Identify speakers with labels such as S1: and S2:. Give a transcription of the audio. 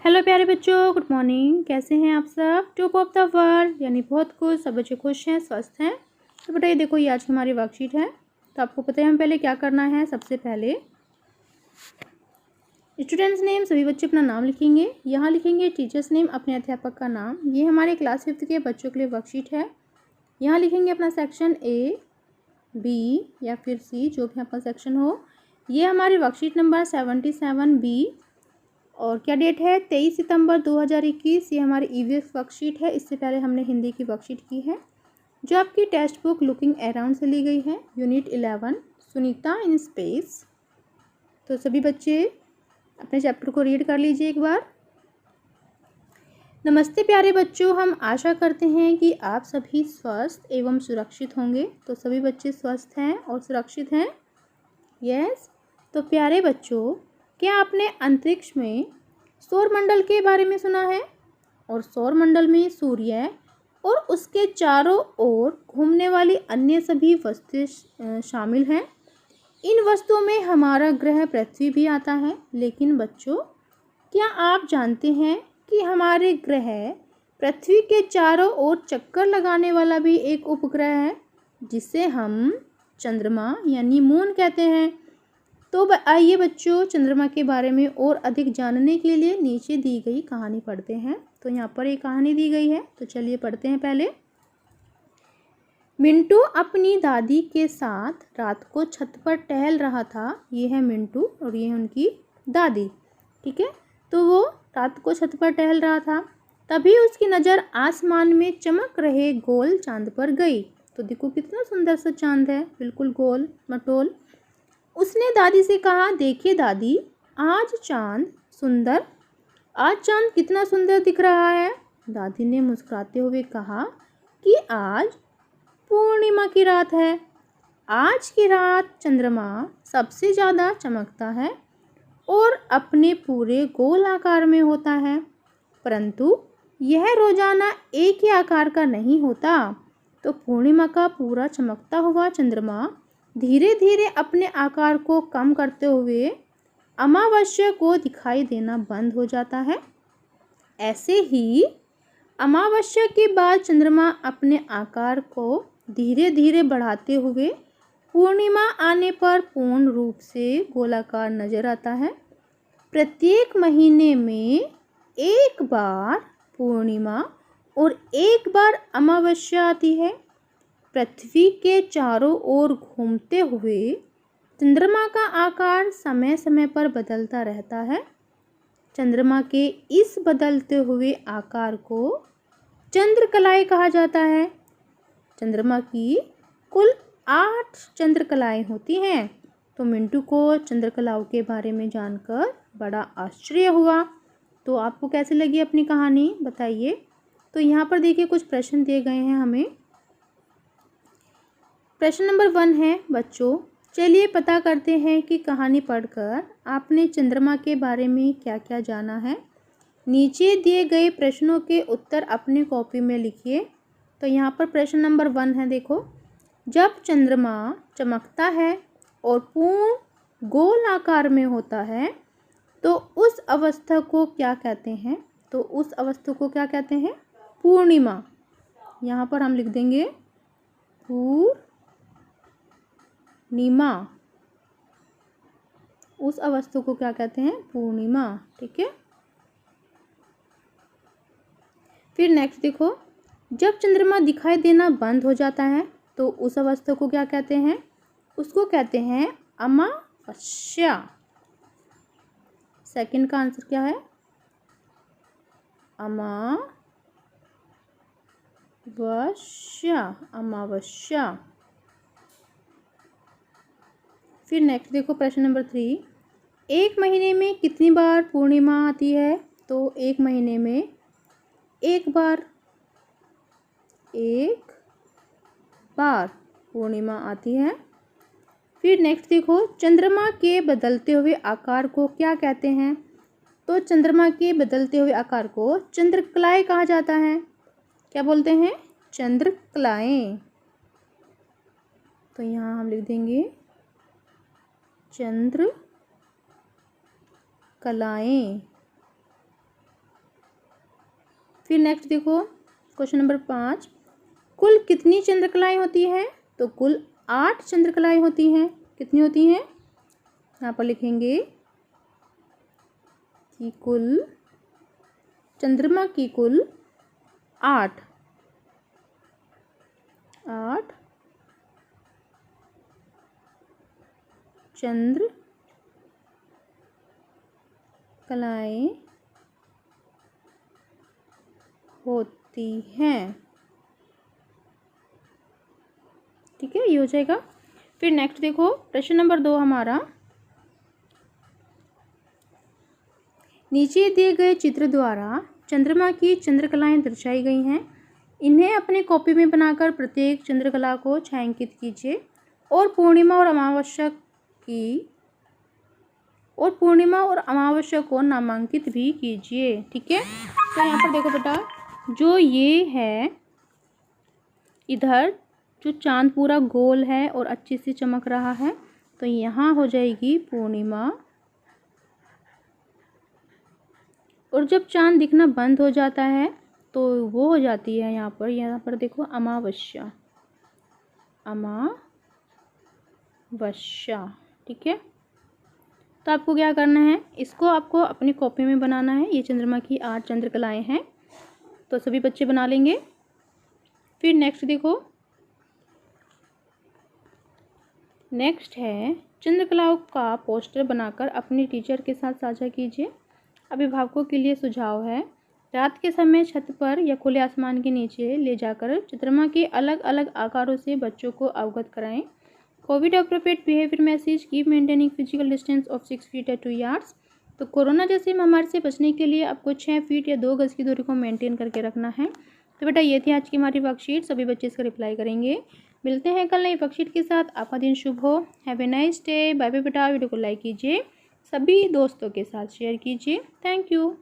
S1: Hello प्यारे बच्चों, good morning. कैसे हैं आप सब? टॉप ऑफ द वर्ल्ड यानी बहुत खुश, सब बच्चे खुश हैं, स्वस्थ हैं। तो बेटा ये देखो, ये आज की हमारी वर्कशीट है। तो आपको पता है हम पहले क्या करना है। सबसे पहले स्टूडेंट्स नेम, सभी बच्चे अपना नाम लिखेंगे। यहाँ लिखेंगे टीचर्स नेम, अपने अध्यापक का नाम। ये हमारे क्लास 5 के बच्चों के लिए वर्कशीट है। यहाँ लिखेंगे अपना सेक्शन A, B या फिर C, जो भी आपका सेक्शन हो। ये हमारी वर्कशीट नंबर 77B और क्या डेट है 23 सितंबर 2021। ये हमारी ईवीएस वर्कशीट है। इससे पहले हमने हिंदी की वर्कशीट की है, जो आपकी टेक्स्ट बुक लुकिंग अराउंड से ली गई है, यूनिट 11 सुनीता इन स्पेस। तो सभी बच्चे अपने चैप्टर को रीड कर लीजिए एक बार। नमस्ते प्यारे बच्चों, हम आशा करते हैं कि आप सभी स्वस्थ एवं सुरक्षित होंगे। तो सभी बच्चे स्वस्थ हैं और सुरक्षित हैं। यस। तो प्यारे बच्चों, क्या आपने अंतरिक्ष में सौरमंडल के बारे में सुना है? और सौरमंडल में सूर्य और उसके चारों ओर घूमने वाली अन्य सभी वस्तुएं शामिल हैं। इन वस्तुओं में हमारा ग्रह पृथ्वी भी आता है। लेकिन बच्चों, क्या आप जानते हैं कि हमारे ग्रह पृथ्वी के चारों ओर चक्कर लगाने वाला भी एक उपग्रह है, जिसे हम चंद्रमा यानी मून कहते हैं। तो आइए बच्चों, चंद्रमा के बारे में और अधिक जानने के लिए नीचे दी गई कहानी पढ़ते हैं। तो यहाँ पर एक कहानी दी गई है, तो चलिए पढ़ते हैं। पहले मिंटू अपनी दादी के साथ रात को छत पर टहल रहा था। ये है मिंटू और ये है उनकी दादी। ठीक है, तो वो रात को छत पर टहल रहा था। तभी उसकी नज़र आसमान में चमक रहे गोल चांद पर गई। तो देखो कितना सुंदर सा चांद है, बिल्कुल गोल मटोल। उसने दादी से कहा, देखिए दादी, आज चांद कितना सुंदर दिख रहा है। दादी ने मुस्कुराते हुए कहा कि आज पूर्णिमा की रात है। आज की रात चंद्रमा सबसे ज़्यादा चमकता है और अपने पूरे गोल आकार में होता है। परंतु यह रोजाना एक ही आकार का नहीं होता। तो पूर्णिमा का पूरा चमकता हुआ चंद्रमा धीरे धीरे अपने आकार को कम करते हुए अमावस्या को दिखाई देना बंद हो जाता है। ऐसे ही अमावस्या के बाद चंद्रमा अपने आकार को धीरे धीरे बढ़ाते हुए पूर्णिमा आने पर पूर्ण रूप से गोलाकार नजर आता है। प्रत्येक महीने में एक बार पूर्णिमा और एक बार अमावस्या आती है। पृथ्वी के चारों ओर घूमते हुए चंद्रमा का आकार समय समय पर बदलता रहता है। चंद्रमा के इस बदलते हुए आकार को चंद्रकलाएं कहा जाता है। चंद्रमा की कुल 8 चंद्रकलाएं होती हैं। तो मिंटू को चंद्रकलाओं के बारे में जानकर बड़ा आश्चर्य हुआ। तो आपको कैसी लगी अपनी कहानी, बताइए। तो यहाँ पर देखिए कुछ प्रश्न दिए गए हैं हमें। प्रश्न नंबर 1 है बच्चों, चलिए पता करते हैं कि कहानी पढ़कर आपने चंद्रमा के बारे में क्या क्या जाना है। नीचे दिए गए प्रश्नों के उत्तर अपनी कॉपी में लिखिए। तो यहाँ पर प्रश्न नंबर 1 है, देखो। जब चंद्रमा चमकता है और पूर्ण गोल आकार में होता है, तो उस अवस्था को क्या कहते हैं? तो उस अवस्था को क्या कहते हैं? पूर्णिमा। यहाँ पर हम लिख देंगे पूर्णिमा। उस अवस्था को क्या कहते हैं? पूर्णिमा। ठीक है। फिर नेक्स्ट देखो, जब चंद्रमा दिखाई देना बंद हो जाता है, तो उस अवस्था को क्या कहते हैं? उसको कहते हैं अमावस्या। सेकंड का आंसर क्या है? अमावस्या। फिर नेक्स्ट देखो प्रश्न नंबर 3, एक महीने में कितनी बार पूर्णिमा आती है? तो एक महीने में एक बार पूर्णिमा आती है। फिर नेक्स्ट देखो, चंद्रमा के बदलते हुए आकार को क्या कहते हैं? तो चंद्रमा के बदलते हुए आकार को चंद्रकलाएं कहा जाता है। क्या बोलते हैं? चंद्रकलाएं। तो यहाँ हम लिख देंगे चंद्रकलाएं। फिर नेक्स्ट देखो क्वेश्चन नंबर 5, कुल कितनी चंद्रकलाएं होती हैं? तो कुल 8 चंद्रकलाएं होती हैं। कितनी होती हैं? यहाँ पर लिखेंगे कि कुल चंद्रमा की कुल 8 चंद्रकलाएं होती हैं। ठीक है, ये हो जाएगा। फिर नेक्स्ट देखो प्रश्न नंबर 2 हमारा, नीचे दिए गए चित्र द्वारा चंद्रमा की चंद्रकलाएं दर्शाई गई हैं। इन्हें अपने कॉपी में बनाकर प्रत्येक चंद्रकला को छायांकित कीजिए और पूर्णिमा और अमावस्या को नामांकित भी कीजिए। ठीक है, तो यहाँ पर देखो बेटा, जो ये है इधर जो चांद पूरा गोल है और अच्छे से चमक रहा है, तो यहाँ हो जाएगी पूर्णिमा, और जब चांद दिखना बंद हो जाता है तो वो हो जाती है यहाँ पर देखो अमावस्या। ठीक है, तो आपको क्या करना है, इसको आपको अपनी कॉपी में बनाना है। ये चंद्रमा की 8 चंद्रकलाएं हैं, तो सभी बच्चे बना लेंगे। फिर नेक्स्ट देखो, नेक्स्ट है चंद्रकलाओं का पोस्टर बनाकर अपने टीचर के साथ साझा कीजिए। अभिभावकों के लिए सुझाव है, रात के समय छत पर या खुले आसमान के नीचे ले जाकर चंद्रमा के अलग अलग आकारों से बच्चों को अवगत कराएं। Covid appropriate behaviour message, keep maintaining physical distance of 6 feet या 2 यार्ड्स। तो कोरोना जैसी महामारी से बचने के लिए आपको 6 फीट या 2 गज की दूरी को मेंटेन करके रखना है। तो बेटा ये थी आज की हमारी वर्कशीट, सभी बच्चे इसका रिप्लाई करेंगे। मिलते हैं कल नई वर्कशीट के साथ। आपका दिन शुभ हो। Have a nice day. Bye bye बेटा। वीडियो को लाइक कीजिए, सभी दोस्तों के साथ शेयर कीजिए। Thank you.